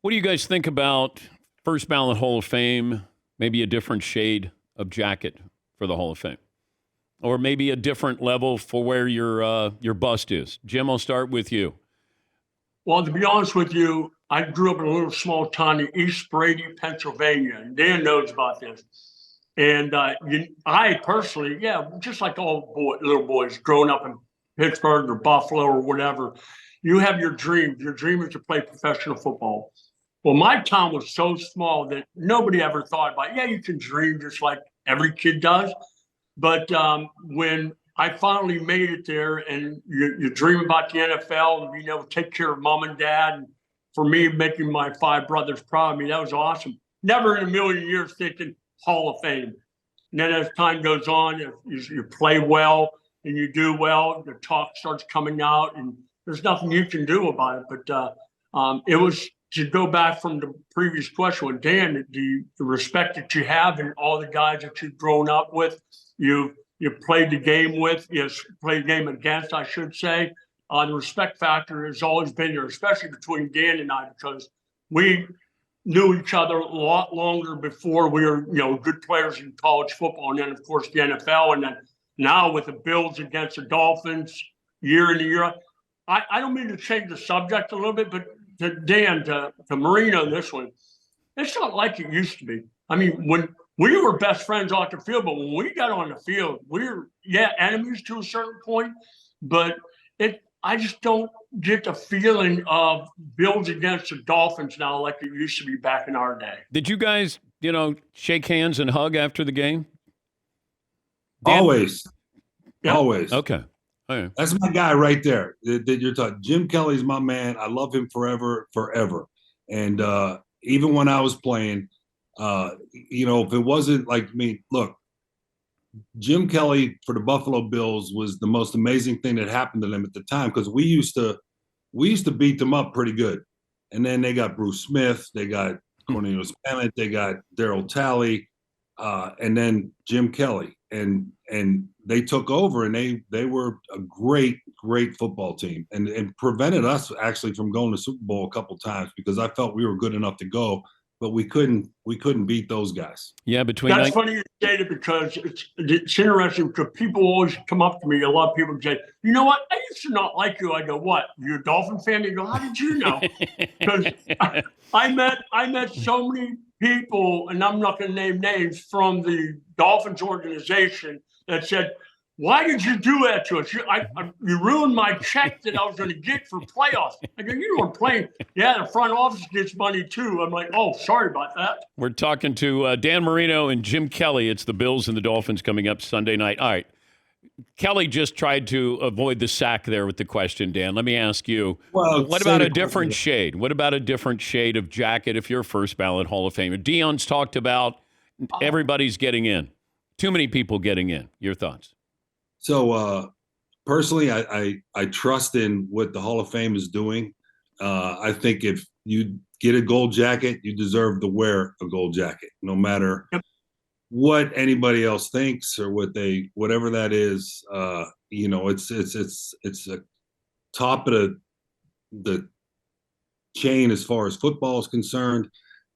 What do you guys think about first ballot Hall of Fame? Maybe a different shade of jacket for the Hall of Fame, or maybe a different level for where your bust is. Jim, I'll start with you. Well, to be honest with you, I grew up in a little small town in East Brady, Pennsylvania, and Dan knows about this. And I personally, just like all little boys growing up in Pittsburgh or Buffalo or whatever, you have your dream. Your dream is to play professional football. Well, my town was so small that nobody ever thought about, you can dream just like every kid does. But when I finally made it there and you dream about the NFL and being able to take care of mom and dad, and for me, making my 5 brothers proud of me, that was awesome. Never in a million years thinking Hall of Fame. And then as time goes on, you play well and you do well, the talk starts coming out and there's nothing you can do about it. But it was, to go back from the previous question with Dan, the respect that you have and all the guys that you've grown up with, you played the game with, you played the game against, I should say. The respect factor has always been there, especially between Dan and I, because we knew each other a lot longer before we were, good players in college football, and then of course the NFL, and then now with the Bills against the Dolphins year in and year out. I don't mean to change the subject a little bit, but to Dan, to Marino, this one, it's not like it used to be. I mean, when we were best friends off the field, but when we got on the field, we were, enemies to a certain point, but I just don't get the feeling of Bills against the Dolphins now like it used to be back in our day. Did you guys, shake hands and hug after the game? Dan? Always. Yep. Always. Okay. Right. That's my guy right there that you're talking. Jim Kelly's my man. I love him forever. And even when I was playing, if it wasn't like me, look, Jim Kelly for the Buffalo Bills was the most amazing thing that happened to them at the time, because we used to beat them up pretty good. And then they got Bruce Smith, they got Cornelius Bennett, they got Darryl Talley, and then Jim Kelly. And they took over, and they were a great football team, and prevented us actually from going to Super Bowl a couple times, because I felt we were good enough to go, but we couldn't beat those guys. Yeah, that's funny you say it, because it's interesting, because people always come up to me. A lot of people say, "You know what? I used to not like you." I go, "What? You're a Dolphin fan?" They go, "How did you know?" Because I met so many people, and I'm not going to name names, from the Dolphins organization that said, "Why did you do that to us? You ruined my check that I was going to get for playoffs." I go, "You weren't playing." "Yeah, the front office gets money too." I'm like, "Oh, sorry about that." We're talking to Dan Marino and Jim Kelly. It's the Bills and the Dolphins coming up Sunday night. All right. Kelly just tried to avoid the sack there with the question, Dan. Let me ask you, what about a different shade? What about a different shade of jacket if you're first ballot Hall of Famer? Dion's talked about everybody's getting in. Too many people getting in. Your thoughts? So personally, I trust in what the Hall of Fame is doing. I think if you get a gold jacket, you deserve to wear a gold jacket, no matter what anybody else thinks or whatever that is. It's a top of the chain as far as football is concerned,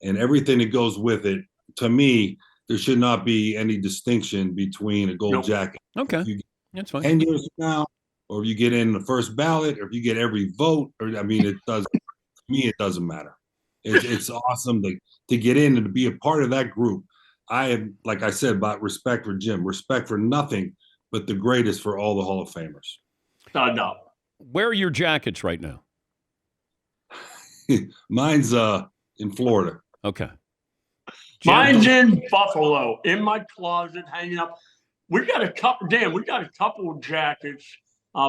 and everything that goes with it. To me, there should not be any distinction between a gold jacket. Okay. That's fine. 10 years from now, or if you get in the first ballot, or if you get every vote, it doesn't. To me, it doesn't matter. It's awesome to get in and to be a part of that group. I have, like I said, about respect for Jim, respect for nothing but the greatest for all the Hall of Famers. No. Where are your jackets right now? Mine's in Florida. Okay. Mine's in Buffalo, in my closet, hanging up. We got a couple, Dan, of jackets.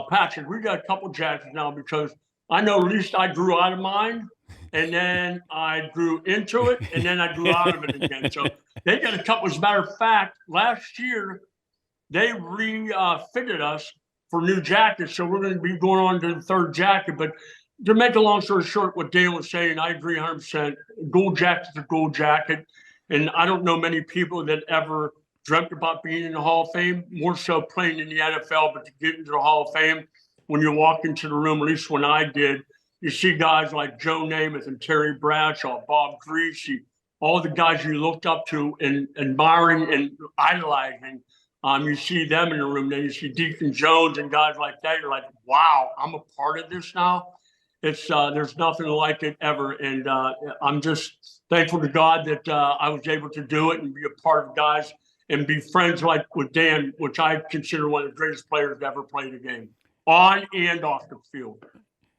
Patrick, we got a couple jackets now, because I know at least I grew out of mine, and then I grew into it, and then I grew out of it again. So they got a couple. As a matter of fact, last year, they refitted us for new jackets. So we're going to be going on to the third jacket. But to make a long story short, what Dan was saying, I agree 100%. Gold jacket's a gold jacket. And I don't know many people that ever dreamt about being in the Hall of Fame, more so playing in the NFL, but to get into the Hall of Fame, when you walk into the room, at least when I did, you see guys like Joe Namath and Terry Bradshaw, Bob Greasy, all the guys you looked up to and admiring and idolizing. You see them in the room. Then you see Deacon Jones and guys like that. You're like, wow, I'm a part of this now. It's there's nothing like it ever, and I'm just thankful to God that I was able to do it and be a part of guys and be friends like with Dan, which I consider one of the greatest players to ever play the game, on and off the field.